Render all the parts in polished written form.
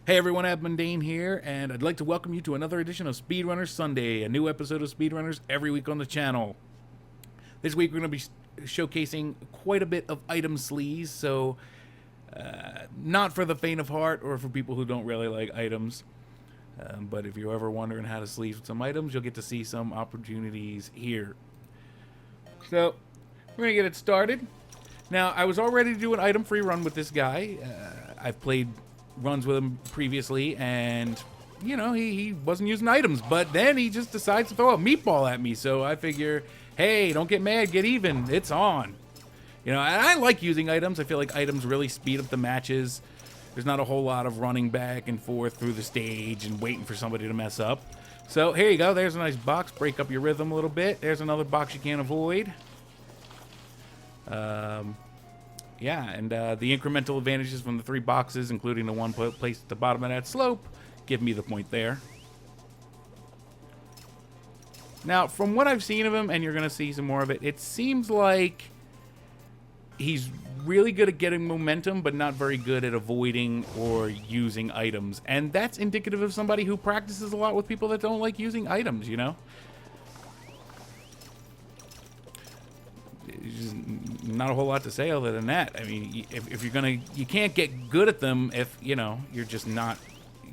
Hey everyone, AbMundane here, and I'd like to welcome you to another edition of Speedrunners Sunday, a new episode of Speedrunners every week on the channel. This week we're going to be showcasing quite a bit of item sleaze, so not for the faint of heart or for people who don't really like items. But if you're ever wondering how to sleaze with some items, you'll get to see some opportunities here. So, we're going to get it started. Now, I was all ready to do an item-free run with this guy. I've played runs with him previously, and you know, he wasn't using items, but then he just decides to throw a meatball at me. So I figure, hey, don't get mad, get even, it's on. You know, and I like using items. I feel like items really speed up the matches. There's not a whole lot of running back and forth through the stage and waiting for somebody to mess up. So here you go, there's a nice box. Break up your rhythm a little bit. There's another box you can't avoid. Yeah, and the incremental advantages from the 3 boxes, including the one placed at the bottom of that slope, give me the point there. Now, from what I've seen of him, and you're going to see some more of it, it seems like he's really good at getting momentum, but not very good at avoiding or using items. And that's indicative of somebody who practices a lot with people that don't like using items, you know? Just not a whole lot to say other than that. I mean, if you're gonna, you can't get good at them if, you know, you're just not,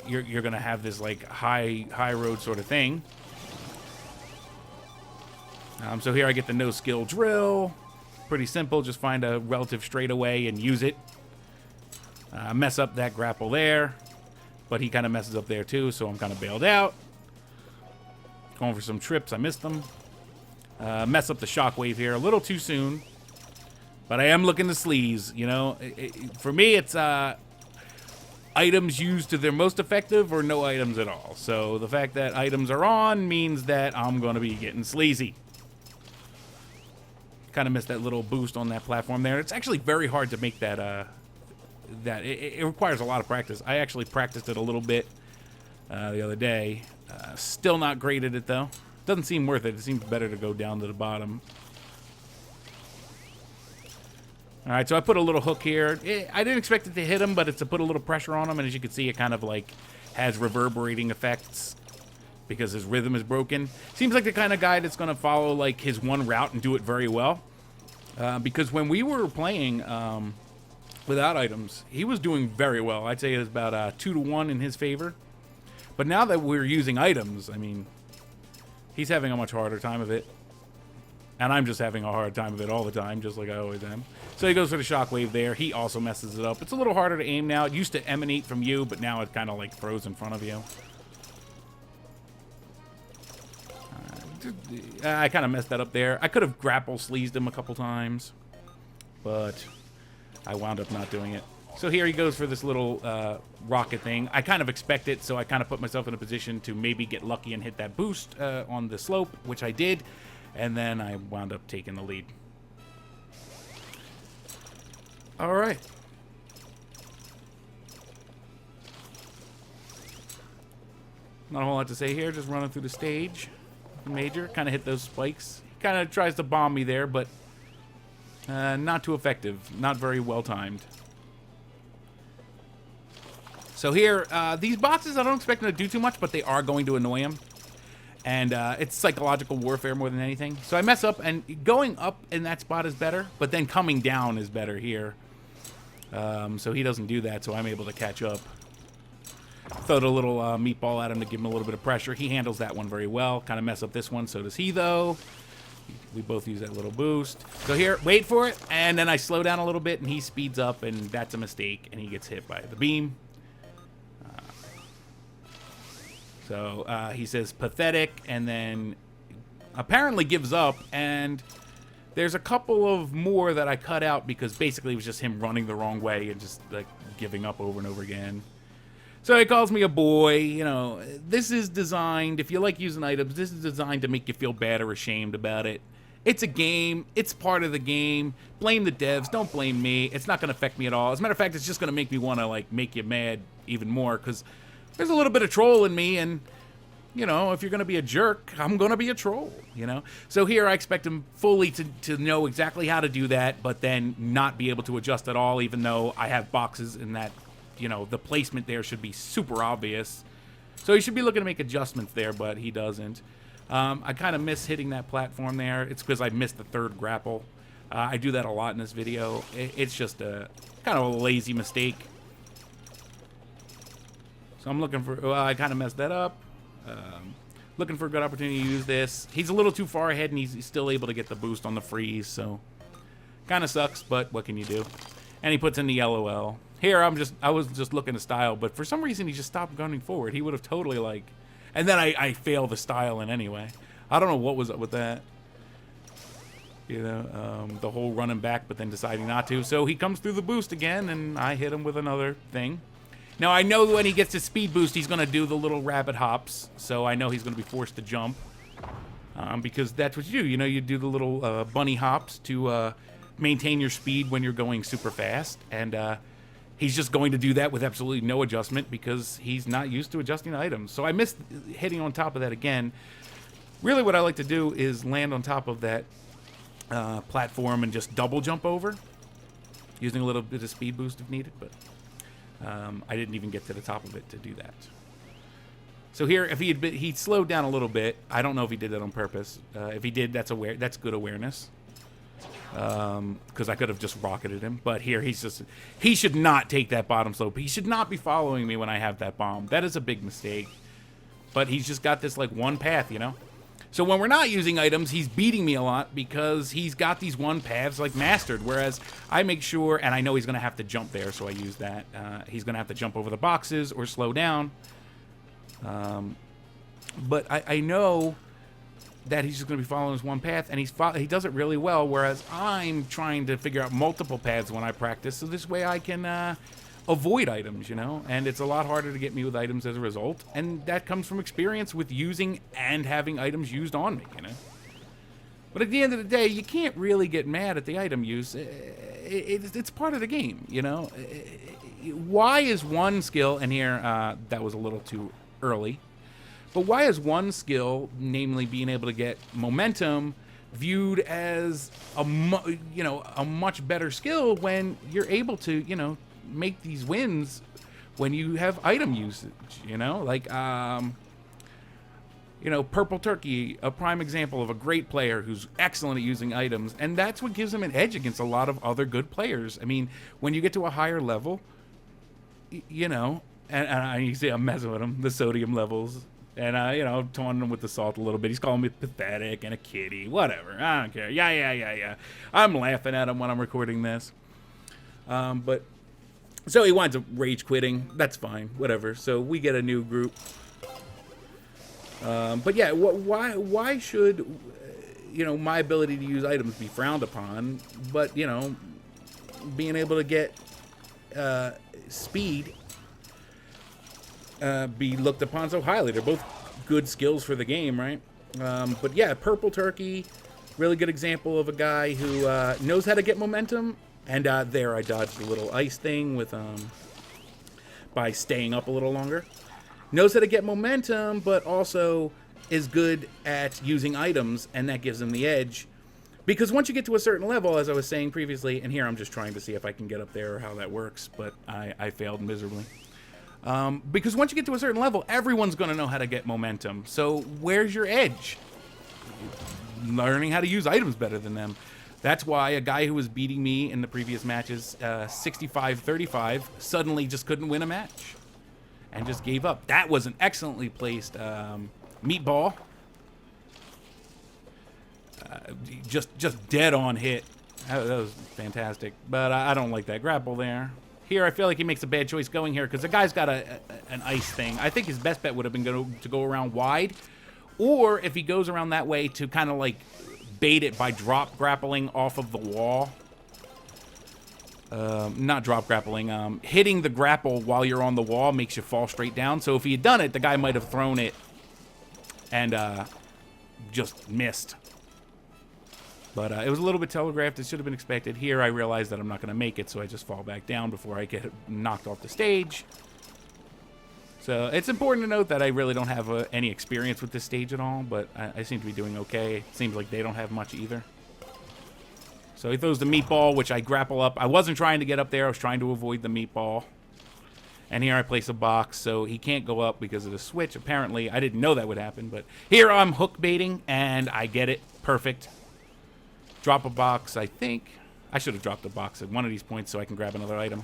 you're gonna have this like high road sort of thing. So here I get the no skill drill. Pretty simple, just find a relative straightaway and use it. Mess up that grapple there, but he kind of messes up there too, so I'm kind of bailed out. Going for some trips, I missed them. Mess up the shockwave here a little too soon, but I am looking to sleaze, you know. For me, it's items used to their most effective or no items at all. So the fact that items are on means that I'm going to be getting sleazy. Kind of missed that little boost on that platform there. It's actually very hard to make that, it requires a lot of practice. I actually practiced it a little bit the other day. Still not great at it, though. Doesn't seem worth it. It seems better to go down to the bottom. All right, so I put a little hook here. I didn't expect it to hit him, but it's to put a little pressure on him, and as you can see, it kind of like has reverberating effects because his rhythm is broken. Seems like the kind of guy that's going to follow like his one route and do it very well. Because when we were playing without items, he was doing very well. I'd say it was about 2-to-1 in his favor. But now that we're using items, I mean, he's having a much harder time of it. And I'm just having a hard time of it all the time, just like I always am. So he goes for the shockwave there. He also messes it up. It's a little harder to aim now. It used to emanate from you, but now it kind of like throws in front of you. I kind of messed that up there. I could have grapple sleazed him a couple times, but I wound up not doing it. So here he goes for this little rocket thing. I kind of expect it, so I kind of put myself in a position to maybe get lucky and hit that boost on the slope, which I did, and then I wound up taking the lead. All right. Not a whole lot to say here, just running through the stage. Major, kind of hit those spikes. He kind of tries to bomb me there, but not too effective. Not very well timed. So here, these boxes, I don't expect them to do too much, but they are going to annoy him. And it's psychological warfare more than anything. So I mess up, and going up in that spot is better, but then coming down is better here. So he doesn't do that, so I'm able to catch up. Throw the little meatball at him to give him a little bit of pressure. He handles that one very well. Kind of mess up this one, so does he, though. We both use that little boost. So here, wait for it, and then I slow down a little bit, and he speeds up, and that's a mistake, and he gets hit by the beam. So he says pathetic, and then apparently gives up, and there's a couple of more that I cut out because basically it was just him running the wrong way and just like giving up over and over again. So he calls me a boy. You know, this is designed, if you like using items, this is designed to make you feel bad or ashamed about it. It's a game. It's part of the game. Blame the devs. Don't blame me. It's not going to affect me at all. As a matter of fact, it's just going to make me want to like make you mad even more because there's a little bit of troll in me, and, you know, if you're going to be a jerk, I'm going to be a troll, you know? So here I expect him fully to know exactly how to do that, but then not be able to adjust at all, even though I have boxes in that you know, the placement there should be super obvious. So he should be looking to make adjustments there, but he doesn't. I kind of miss hitting that platform there. It's because I missed the third grapple. I do that a lot in this video. It's just a kind of a lazy mistake. So I'm looking for... Well, I kind of messed that up. Looking for a good opportunity to use this. He's a little too far ahead, and he's still able to get the boost on the freeze, so... Kind of sucks, but what can you do? And he puts in the LOL. Here, I was just looking to style, but for some reason he just stopped gunning forward. He would have totally, like... And then I fail the style in anyway. I don't know what was up with that. You know, the whole running back, but then deciding not to. So he comes through the boost again, and I hit him with another thing. Now, I know when he gets his speed boost, he's going to do the little rabbit hops. So I know he's going to be forced to jump. Because that's what you do. You know, you do the little bunny hops to maintain your speed when you're going super fast. And he's just going to do that with absolutely no adjustment because he's not used to adjusting items. So I missed hitting on top of that again. Really what I like to do is land on top of that platform and just double jump over, using a little bit of speed boost if needed, but I didn't even get to the top of it to do that. So here, if he'd slowed down a little bit, I don't know if he did that on purpose. If he did, that's good awareness. Because I could have just rocketed him, but here he should not take that bottom slope. He should not be following me when I have that bomb. That is a big mistake. But he's just got this like one path, you know. So when we're not using items, he's beating me a lot because he's got these one paths like mastered. Whereas I make sure, and I know he's going to have to jump there, so I use that. He's going to have to jump over the boxes or slow down. But I know that he's just going to be following his one path, and he does it really well, whereas I'm trying to figure out multiple paths when I practice, so this way I can avoid items, you know, and it's a lot harder to get me with items as a result, and that comes from experience with using and having items used on me, you know. But at the end of the day, you can't really get mad at the item use. It's part of the game, you know. Why is one skill, and here that was a little too early, but why is one skill, namely being able to get momentum, viewed as a much better skill when you're able to, you know, make these wins when you have item usage, you know? Like, you know, Purple Turkey, a prime example of a great player who's excellent at using items, and that's what gives him an edge against a lot of other good players. I mean, when you get to a higher level, you know, and you see I'm messing with him, the sodium levels, and, you know, taunting him with the salt a little bit. He's calling me pathetic and a kitty, whatever. I don't care. Yeah. I'm laughing at him when I'm recording this. But, so he winds up rage quitting. That's fine, whatever. So we get a new group. But yeah, why should, you know, my ability to use items be frowned upon, but, you know, being able to get speed be looked upon so highly? They're both good skills for the game, right? But yeah, Purple Turkey, really good example of a guy who knows how to get momentum. And there I dodged the little ice thing with by staying up a little longer. Knows how to get momentum, but also is good at using items, and that gives him the edge. Because once you get to a certain level, as I was saying previously, and here I'm just trying to see if I can get up there or how that works, but I failed miserably. Because once you get to a certain level, everyone's going to know how to get momentum. So where's your edge? Learning how to use items better than them. That's why a guy who was beating me in the previous matches, 65-35, suddenly just couldn't win a match and just gave up. That was an excellently placed meatball. Just dead on hit. That was fantastic. But I don't like that grapple there. Here, I feel like he makes a bad choice going here because the guy's got an ice thing. I think his best bet would have been to go around wide, or if he goes around that way to kind of like bait it by drop grappling off of the wall. Not drop grappling. Hitting the grapple while you're on the wall makes you fall straight down. So if he had done it, the guy might have thrown it and just missed. But it was a little bit telegraphed. It should have been expected. Here, I realized that I'm not going to make it, so I just fall back down before I get knocked off the stage. So it's important to note that I really don't have any experience with this stage at all, but I seem to be doing okay. It seems like they don't have much either. So he throws the meatball, which I grapple up. I wasn't trying to get up there. I was trying to avoid the meatball. And here I place a box, so he can't go up because of the switch. Apparently, I didn't know that would happen, but here I'm hook baiting, and I get it. Perfect. Drop a box, I think. I should have dropped a box at one of these points so I can grab another item.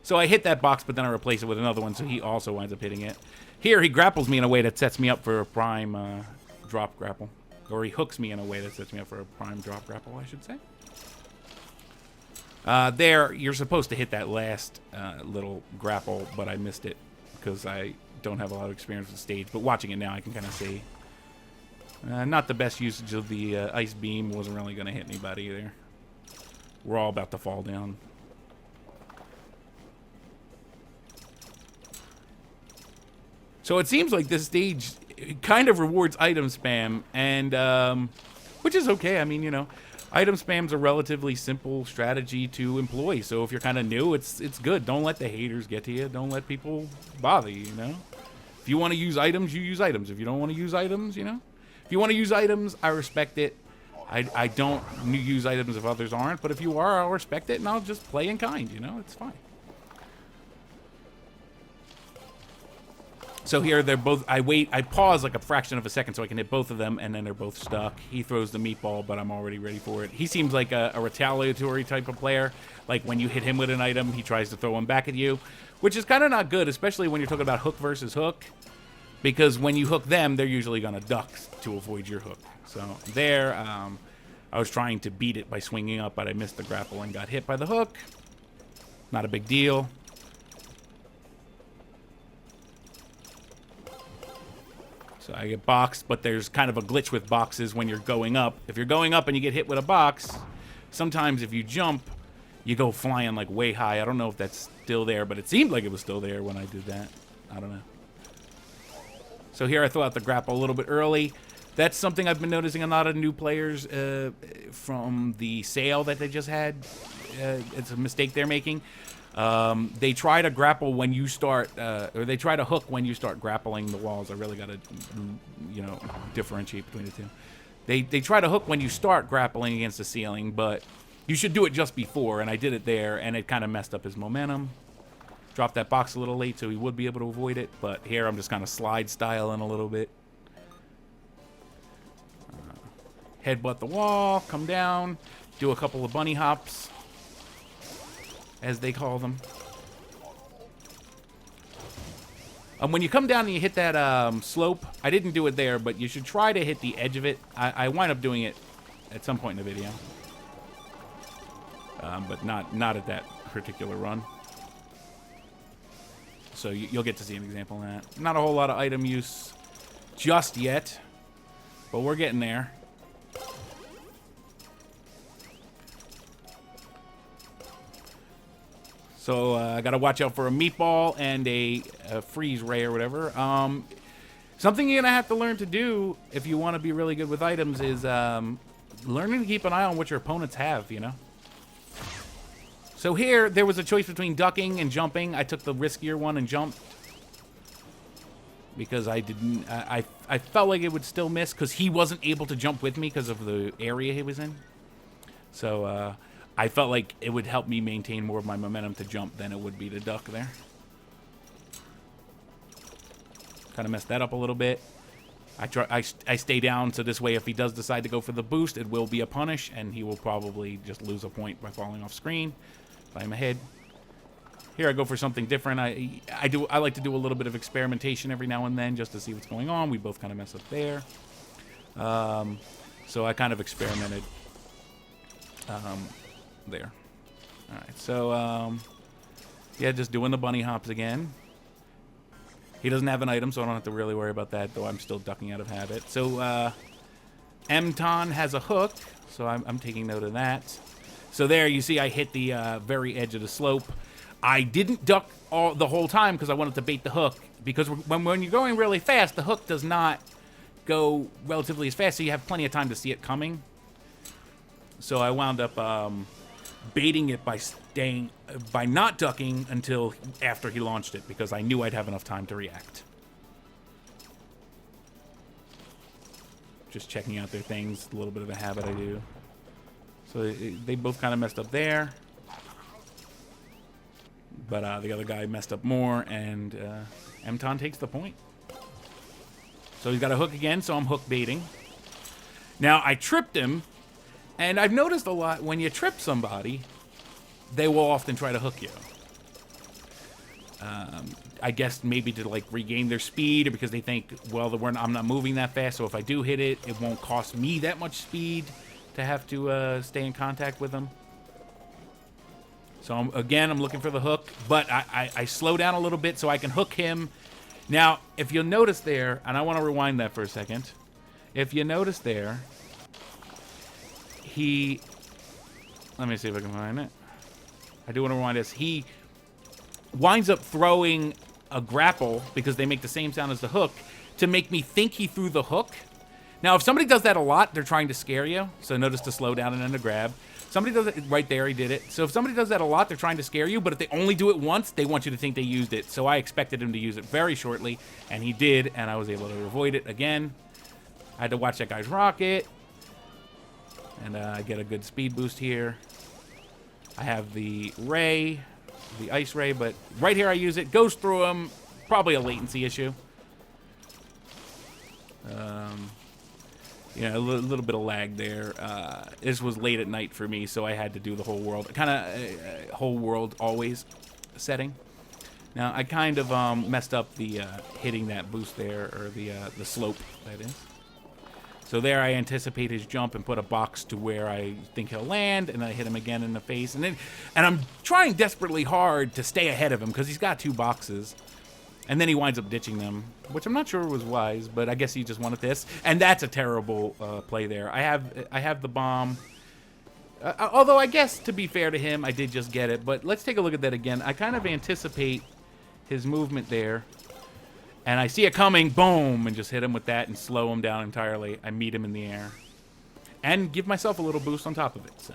So I hit that box, but then I replace it with another one, so he also winds up hitting it. Here, he grapples me in a way that sets me up for a prime drop grapple. Or he hooks me in a way that sets me up for a prime drop grapple, I should say. There, you're supposed to hit that last little grapple, but I missed it because I don't have a lot of experience with the stage. But watching it now, I can kind of see. Not the best usage of the ice beam. Wasn't really going to hit anybody there. We're all about to fall down. So it seems like this stage kind of rewards item spam, and which is okay. I mean, you know, item spam's a relatively simple strategy to employ. So if you're kind of new, it's good. Don't let the haters get to you. Don't let people bother you, you know? If you want to use items, you use items. If you don't want to use items, you know? If you want to use items, I respect it. I don't use items if others aren't, but if you are, I'll respect it, and I'll just play in kind, you know? It's fine. So here, they're both, I pause like a fraction of a second so I can hit both of them, and then they're both stuck. He throws the meatball, but I'm already ready for it. He seems like a retaliatory type of player. Like, when you hit him with an item, he tries to throw one back at you, which is kind of not good, especially when you're talking about hook versus hook, because when you hook them, they're usually going to duck to avoid your hook. So there, I was trying to beat it by swinging up, but I missed the grapple and got hit by the hook. Not a big deal. So I get boxed, but there's kind of a glitch with boxes when you're going up. If you're going up and you get hit with a box, sometimes if you jump, you go flying like way high. I don't know if that's still there, but it seemed like it was still there when I did that. I don't know. So here I throw out the grapple a little bit early. That's something I've been noticing a lot of new players from the sale that they just had. It's a mistake they're making. They try to grapple when you start, or they try to hook when you start grappling the walls. I really got to, you know, differentiate between the two. They try to hook when you start grappling against the ceiling, but you should do it just before, and I did it there, and it kind of messed up his momentum. Dropped that box a little late, so he would be able to avoid it, but here I'm just kind of slide styling a little bit. Headbutt the wall, come down, do a couple of bunny hops, as they call them. When you come down and you hit that slope, I didn't do it there, but you should try to hit the edge of it. I wind up doing it at some point in the video, but not at that particular run. So you'll get to see an example of that. Not a whole lot of item use just yet, but we're getting there. So I got to watch out for a meatball and a freeze ray or whatever. Something you're going to have to learn to do if you want to be really good with items is learning to keep an eye on what your opponents have, you know? So here, there was a choice between ducking and jumping. I took the riskier one and jumped. Because I didn't... I felt like it would still miss because he wasn't able to jump with me because of the area he was in. So, I felt like it would help me maintain more of my momentum to jump than it would be to duck there. Kind of messed that up a little bit. I stay down, so this way if he does decide to go for the boost, it will be a punish, and he will probably just lose a point by falling off screen if I'm ahead. Here I go for something different. I like to do a little bit of experimentation every now and then just to see what's going on. We both kind of mess up there. So I kind of experimented there. Alright, so yeah, just doing the bunny hops again. He doesn't have an item, so I don't have to really worry about that, though I'm still ducking out of habit. So Mton has a hook, so I'm taking note of that. So there, you see I hit the very edge of the slope. I didn't duck the whole time because I wanted to bait the hook, because when you're going really fast, the hook does not go relatively as fast, so you have plenty of time to see it coming. So I wound up baiting it by not ducking until after he launched it, because I knew I'd have enough time to react. Just checking out their things, a little bit of a habit I do. So they both kind of messed up there. But the other guy messed up more, and Mton takes the point. So he's got a hook again, so I'm hook baiting. Now, I tripped him, and I've noticed a lot, when you trip somebody, they will often try to hook you. I guess maybe to, like, regain their speed, or because they think, well, I'm not moving that fast, so if I do hit it, it won't cost me that much speed to have to stay in contact with them. So, I'm looking for the hook, but I slow down a little bit so I can hook him. Now, if you'll notice there, and I want to rewind that for a second. If you notice there, let me see if I can find it. I do want to rewind this. He winds up throwing a grapple, because they make the same sound as the hook, to make me think he threw the hook. Now, if somebody does that a lot, they're trying to scare you. So notice to slow down and then to grab. Somebody does it right there, he did it. So if somebody does that a lot, they're trying to scare you, but if they only do it once, they want you to think they used it. So I expected him to use it very shortly, and he did, and I was able to avoid it again. I had to watch that guy's rocket, and I get a good speed boost here. I have the ray, the ice ray, but right here I use it, goes through him, probably a latency issue. You know, a little bit of lag there. This was late at night for me, so I had to do the whole world, kind of whole world always setting. Now, I kind of messed up the hitting that boost there, or the slope, that is. So there I anticipate his jump and put a box to where I think he'll land, and I hit him again in the face. And I'm trying desperately hard to stay ahead of him, because he's got 2 boxes. And then he winds up ditching them, which I'm not sure was wise, but I guess he just wanted this. And that's a terrible play there. I have the bomb. Although I guess, to be fair to him, I did just get it. But let's take a look at that again. I kind of anticipate his movement there. And I see it coming, boom, and just hit him with that and slow him down entirely. I meet him in the air. And give myself a little boost on top of it. So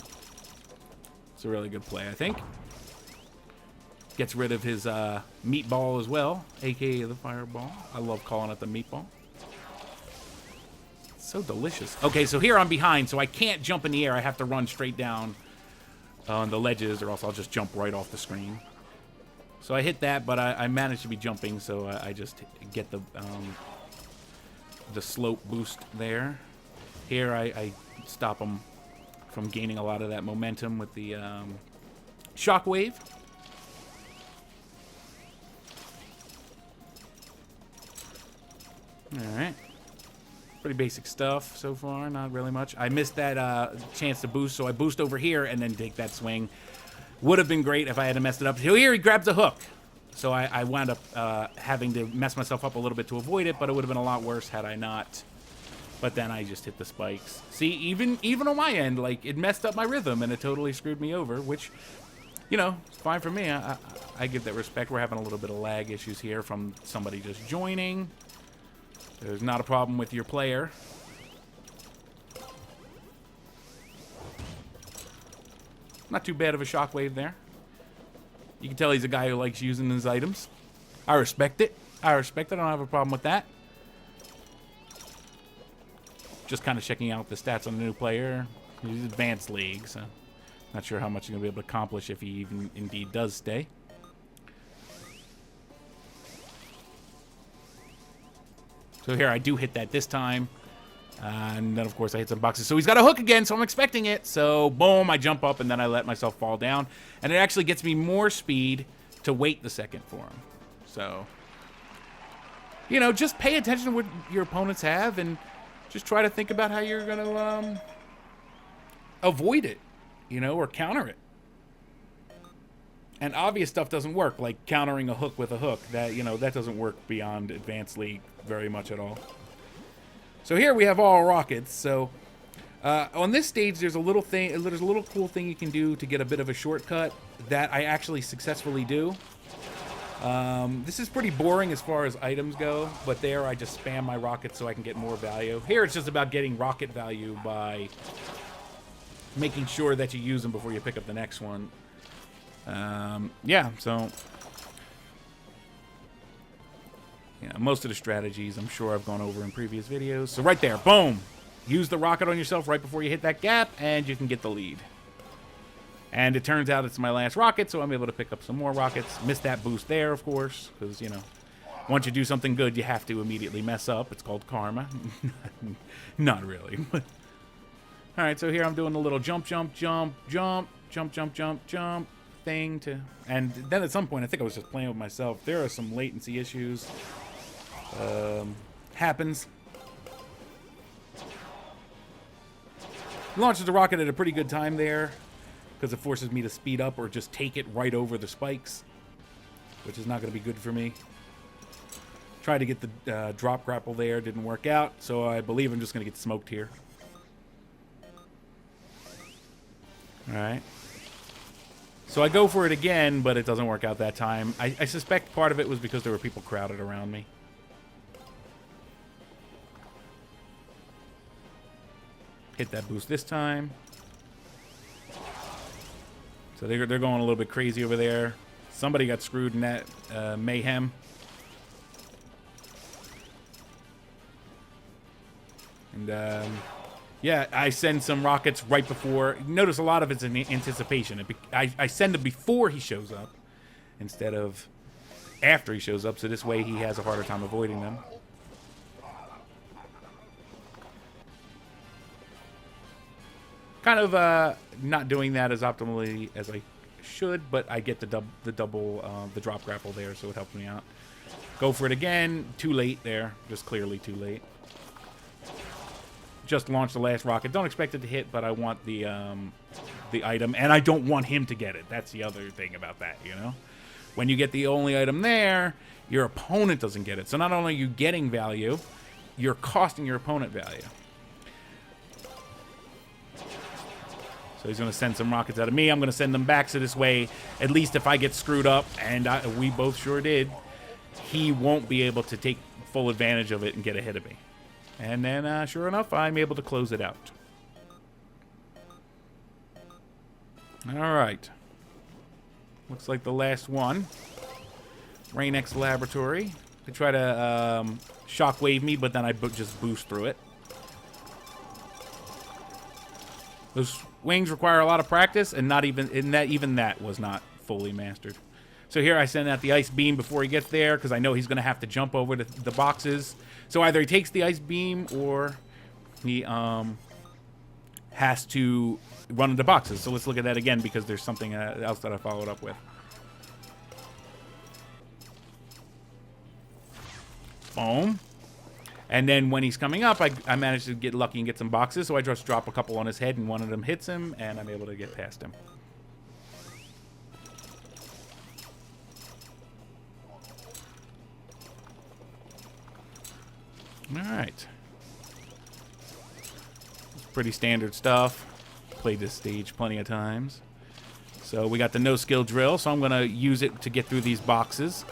it's a really good play, I think. Gets rid of his meatball as well, a.k.a. the fireball. I love calling it the meatball. It's so delicious. Okay, so here I'm behind, so I can't jump in the air. I have to run straight down on the ledges, or else I'll just jump right off the screen. So I hit that, but I managed to be jumping, so I just get the slope boost there. Here I stop him from gaining a lot of that momentum with the shockwave. Alright. Pretty basic stuff so far, not really much. I missed that chance to boost, so I boost over here and then take that swing. Would have been great if I hadn't messed it up. Here he grabs a hook. So I wound up having to mess myself up a little bit to avoid it, but it would have been a lot worse had I not. But then I just hit the spikes. See, even on my end, like, it messed up my rhythm and it totally screwed me over, which, you know, it's fine for me. I give that respect. We're having a little bit of lag issues here from somebody just joining. There's not a problem with your player. Not too bad of a shockwave there. You can tell he's a guy who likes using his items. I respect it. I respect it. I don't have a problem with that. Just kind of checking out the stats on the new player. He's advanced league, so not sure how much he's going to be able to accomplish if he even indeed does stay. So here I do hit that this time. And then, of course, I hit some boxes. So he's got a hook again, so I'm expecting it. So, boom, I jump up, and then I let myself fall down. And it actually gets me more speed to wait the second for him. So, you know, just pay attention to what your opponents have and just try to think about how you're going to avoid it, you know, or counter it. And obvious stuff doesn't work, like countering a hook with a hook. That, you know, that doesn't work beyond Advanced League very much at all. So here we have all rockets. So on this stage, there's a little cool thing you can do to get a bit of a shortcut that I actually successfully do. This is pretty boring as far as items go, but there I just spam my rockets so I can get more value. Here it's just about getting rocket value by making sure that you use them before you pick up the next one. Yeah, so yeah, most of the strategies I'm sure I've gone over in previous videos. So right there, boom! Use the rocket on yourself right before you hit that gap, and you can get the lead. And it turns out it's my last rocket, so I'm able to pick up some more rockets. Missed that boost there, of course, because, you know, once you do something good, you have to immediately mess up. It's called karma. Not really. All right, so here I'm doing a little jump thing to... And then at some point, I think I was just playing with myself. There are some latency issues. Happens. Launches the rocket at a pretty good time there, because it forces me to speed up or just take it right over the spikes, which is not going to be good for me. Tried to get the drop grapple there, didn't work out, so I believe I'm just going to get smoked here. Alright. So I go for it again, but it doesn't work out that time. I suspect part of it was because there were people crowded around me. Hit that boost this time. So they're going a little bit crazy over there. Somebody got screwed in that mayhem. And yeah, I send some rockets right before. Notice a lot of it's in anticipation. I send them before he shows up instead of after he shows up, so this way he has a harder time avoiding them. Kind of not doing that as optimally as I should, but I get the drop grapple there, so it helps me out. Go for it again. Too late there. Just clearly too late. Just launched the last rocket. Don't expect it to hit, but I want the item, and I don't want him to get it. That's the other thing about that, you know? When you get the only item there, your opponent doesn't get it. So not only are you getting value, you're costing your opponent value. So he's going to send some rockets out of me. I'm going to send them back, so this way, at least if I get screwed up, and we both sure did, he won't be able to take full advantage of it and get ahead of me. And then, sure enough, I'm able to close it out. All right. Looks like the last one. Rain X Laboratory. They try to shockwave me, but then I just boost through it. Those wings require a lot of practice, and even that was not fully mastered. So here I send out the ice beam before he gets there, because I know he's going to have to jump over the boxes. So either he takes the ice beam, or he has to run into boxes. So let's look at that again, because there's something else that I followed up with. Boom. And then when he's coming up, I managed to get lucky and get some boxes, so I just drop a couple on his head, and one of them hits him, and I'm able to get past him. Alright. It's pretty standard stuff. Played this stage plenty of times. So we got the no-skill drill, so I'm going to use it to get through these boxes.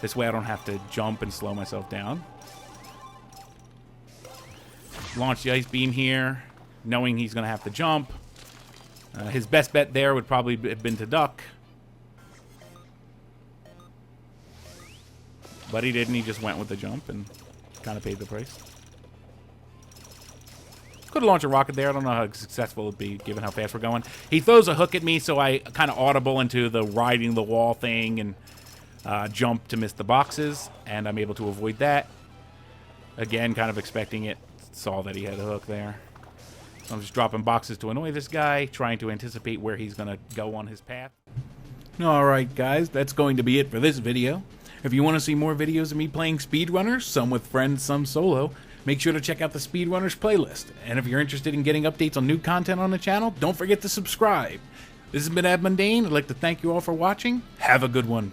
This way I don't have to jump and slow myself down. Launch the ice beam here, knowing he's going to have to jump. His best bet there would probably have been to duck. But he didn't. He just went with the jump and kind of paid the price. Could have launched a rocket there. I don't know how successful it would be, given how fast we're going. He throws a hook at me, so I kind of audible into the riding the wall thing and jump to miss the boxes, and I'm able to avoid that. Again, kind of expecting it. Saw that he had a hook there. So I'm just dropping boxes to annoy this guy, trying to anticipate where he's going to go on his path. Alright guys, that's going to be it for this video. If you want to see more videos of me playing Speedrunners, some with friends, some solo, make sure to check out the Speedrunners playlist. And if you're interested in getting updates on new content on the channel, don't forget to subscribe. This has been AbMundane. I'd like to thank you all for watching. Have a good one.